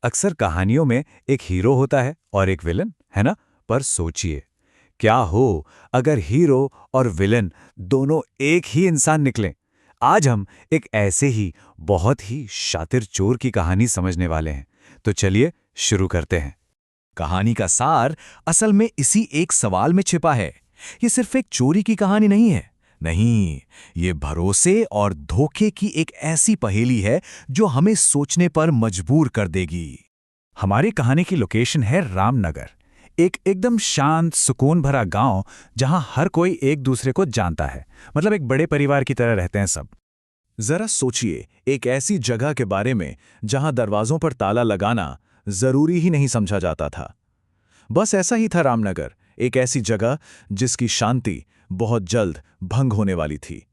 अक्सर कहानियों में एक हीरो होता है और एक विलन, है ना? पर सोचिए, क्या हो अगर हीरो और विलन दोनों एक ही इंसान निकलें? आज हम एक ऐसे ही बहुत ही शातिर चोर की कहानी समझने वाले हैं। तो चलिए शुरू करते हैं। कहानी का सार असल में इसी एक सवाल में छिपा है। ये सिर्फ एक चोरी की कहानी नहीं है। नहीं, ये भरोसे और धोखे की एक ऐसी पहेली है जो हमें सोचने पर मजबूर कर देगी। हमारी कहानी की लोकेशन है रामनगर, एक एकदम शांत सुकून भरा गांव जहां हर कोई एक दूसरे को जानता है। मतलब एक बड़े परिवार की तरह रहते हैं सब। जरा सोचिए, एक ऐसी जगह के बारे में जहां दरवाजों पर ताला लगाना जरूरी ही नहीं समझा जाता था। बस ऐसा ही था रामनगर, एक ऐसी जगह जिसकी शांति बहुत जल्द भंग होने वाली थी।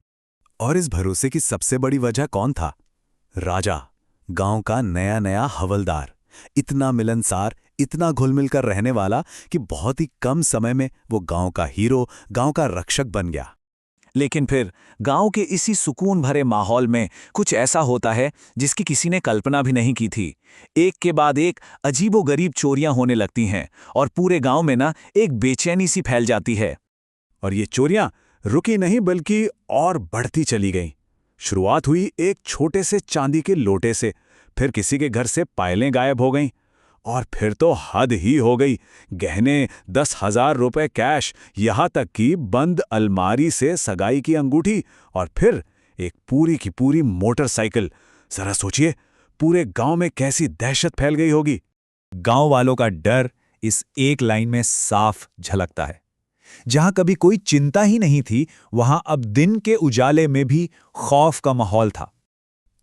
और इस भरोसे की सबसे बड़ी वजह कौन था? राजा, गांव का नया नया हवलदार। इतना मिलनसार, इतना घुल-मिल कर रहने वाला कि बहुत ही कम समय में वो गांव का हीरो, गांव का रक्षक बन गया। लेकिन फिर गांव के इसी सुकून भरे माहौल में कुछ ऐसा होता है जिसकी किसी ने कल्पना भी नहीं की थी। एक के बाद एक अजीबोगरीब चोरियां होने लगती हैं और पूरे गांव में ना एक बेचैनी सी फैल जाती है। और ये चोरियां रुकी नहीं बल्कि और बढ़ती चली गईं। शुरुआत हुई एक छोटे से चांदी के लोटे से, फिर किसी के घर से पायलें गायब हो गईं, और फिर तो हद ही हो गई। गहने, 10,000 रुपए कैश, यहां तक कि बंद अलमारी से सगाई की अंगूठी, और फिर एक पूरी की पूरी मोटरसाइकिल। जरा सोचिए, पूरे गांव में कैसी दहशत फैल गई होगी। गांव वालों का डर इस एक लाइन में साफ झलकता है। जहां कभी कोई चिंता ही नहीं थी, वहां अब दिन के उजाले में भी खौफ का माहौल था।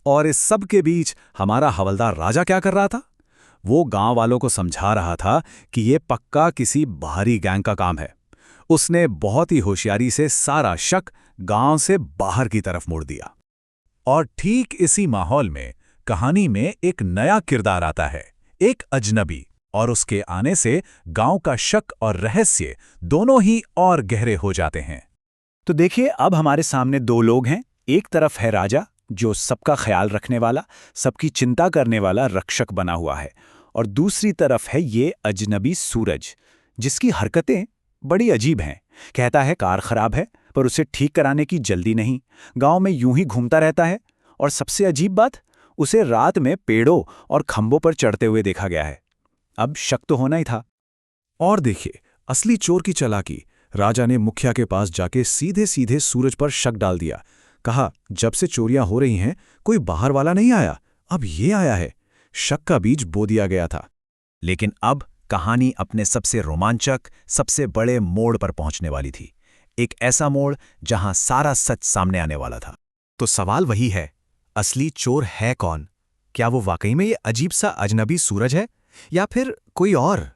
और इस सब के बीच हमारा हवलदार राजा क्या कर रहा था? वो गांव वालों को समझा रहा था कि ये पक्का किसी बाहरी गैंग का काम है। उसने बहुत ही होशियारी से सारा शक गांव से बाहर की तरफ मोड़ दिया। और ठीक इसी माहौल में कहानी में एक नया किरदार आता है, एक अजनबी। और उसके आने से गांव का शक और रहस्य दोनों ही और गहरे हो जाते हैं। तो देखिए, अब हमारे सामने दो लोग हैं। एक तरफ है राजा, जो सबका ख्याल रखने वाला, सबकी चिंता करने वाला रक्षक बना हुआ है। और दूसरी तरफ है ये अजनबी सूरज, जिसकी हरकतें बड़ी अजीब हैं। कहता है कार खराब है, पर उसे ठीक कराने की जल्दी नहीं। गांव में यूं ही घूमता रहता है। और सबसे अजीब बात, उसे रात में पेड़ों और खंभों पर चढ़ते हुए देखा गया है। अब शक तो होना ही था। और देखिए, असली चोर की चालाकी। राजा ने मुखिया के पास जाके सीधे सीधे सूरज पर शक डाल दिया। कहा, जब से चोरियां हो रही हैं, कोई बाहर वाला नहीं आया, अब ये आया है। शक का बीज बो दिया गया था। लेकिन अब कहानी अपने सबसे रोमांचक, सबसे बड़े मोड़ पर पहुंचने वाली थी। एक ऐसा मोड़ जहां सारा सच सामने आने वाला था। तो सवाल वही है, असली चोर है कौन? क्या वो वाकई में ये अजीब सा अजनबी सूरज है, या फिर कोई और?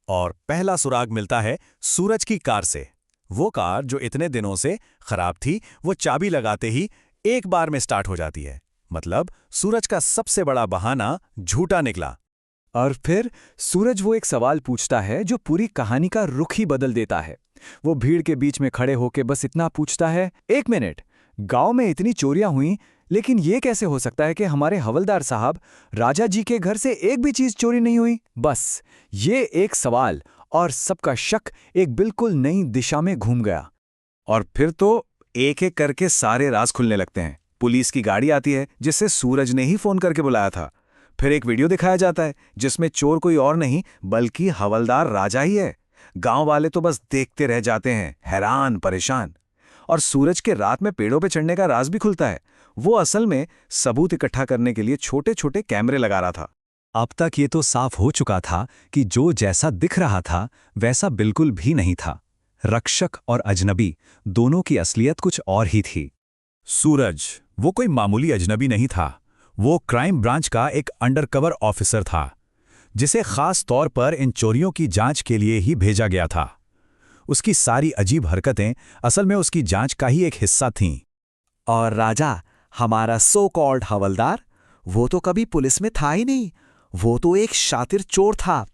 और पहला सुराग मिलता है सूरज की कार से। वो कार जो इतने दिनों से खराब थी, वो चाबी लगाते ही एक बार में स्टार्ट हो जाती है। मतलब सूरज का सबसे बड़ा बहाना झूठा निकला। और फिर सूरज वो एक सवाल पूछता है जो पूरी कहानी का रुख ही बदल देता है। वो भीड़ के बीच में खड़े होकर बस इतना पूछता है, एक मिनट, गांव में इतनी चोरियां हुई, लेकिन ये कैसे हो सकता है कि हमारे हवलदार साहब राजा जी के घर से एक भी चीज चोरी नहीं हुई? बस ये एक सवाल और सबका शक एक बिल्कुल नई दिशा में घूम गया। और फिर तो एक एक करके सारे राज खुलने लगते हैं। पुलिस की गाड़ी आती है, जिसे सूरज ने ही फोन करके बुलाया था। फिर एक वीडियो दिखाया जाता है जिसमें चोर कोई और नहीं बल्कि हवलदार राजा ही है। गांव वाले तो बस देखते रह जाते हैं, हैरान परेशान। और सूरज के रात में पेड़ों पे चढ़ने का राज भी खुलता है। वो असल में सबूत इकट्ठा करने के लिए छोटे छोटे कैमरे लगा रहा था। अब तक ये तो साफ हो चुका था कि जो जैसा दिख रहा था वैसा बिल्कुल भी नहीं था। रक्षक और अजनबी दोनों की असलियत कुछ और ही थी। सूरज वो कोई मामूली अजनबी नहीं था। वो क्राइम ब्रांच का एक अंडरकवर ऑफिसर था, जिसे खास तौर पर इन चोरियों की जांच के लिए ही भेजा गया था। उसकी सारी अजीब हरकतें असल में उसकी जांच का ही एक हिस्सा थीं। और राजा, हमारा सो कॉल्ड हवलदार, वो तो कभी पुलिस में था ही नहीं। वो तो एक शातिर चोर था।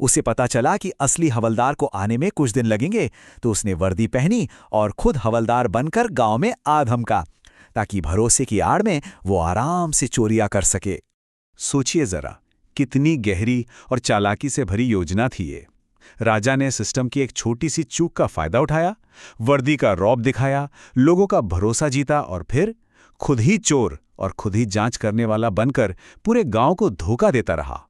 उसे पता चला कि असली हवलदार को आने में कुछ दिन लगेंगे, तो उसने वर्दी पहनी और खुद हवलदार बनकर गांव में आ धमका, ताकि भरोसे की आड़ में वो आराम से चोरियां कर सके। सोचिए जरा, कितनी गहरी और चालाकी से भरी योजना थी ये। राजा ने सिस्टम की एक छोटी सी चूक का फायदा उठाया, वर्दी का रौब दिखाया, लोगों का भरोसा जीता और फिर खुद ही चोर और खुद ही जांच करने वाला बनकर पूरे गांव को धोखा देता रहा।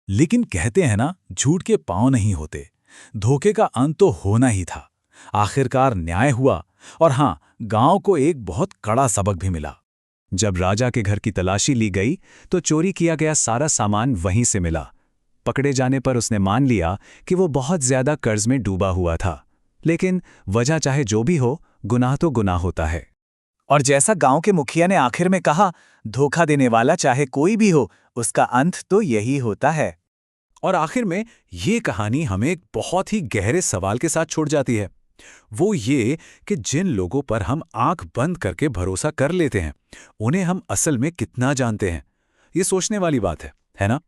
लेकिन कहते हैं ना, झूठ के पांव नहीं होते। धोखे का अंत तो होना ही था। आखिरकार न्याय हुआ और हां, गांव को एक बहुत कड़ा सबक भी मिला। जब राजा के घर की तलाशी ली गई तो चोरी किया गया सारा सामान वहीं से मिला। पकड़े जाने पर उसने मान लिया कि वो बहुत ज्यादा कर्ज में डूबा हुआ था, लेकिन वजह चाहे जो भी हो, गुनाह तो गुनाह होता है। और जैसा गांव के मुखिया ने आखिर में कहा, धोखा देने वाला चाहे कोई भी हो, उसका अंत तो यही होता है। और आखिर में ये कहानी हमें एक बहुत ही गहरे सवाल के साथ छोड़ जाती है। वो ये कि जिन लोगों पर हम आंख बंद करके भरोसा कर लेते हैं, उन्हें हम असल में कितना जानते हैं। ये सोचने वाली बात है ना?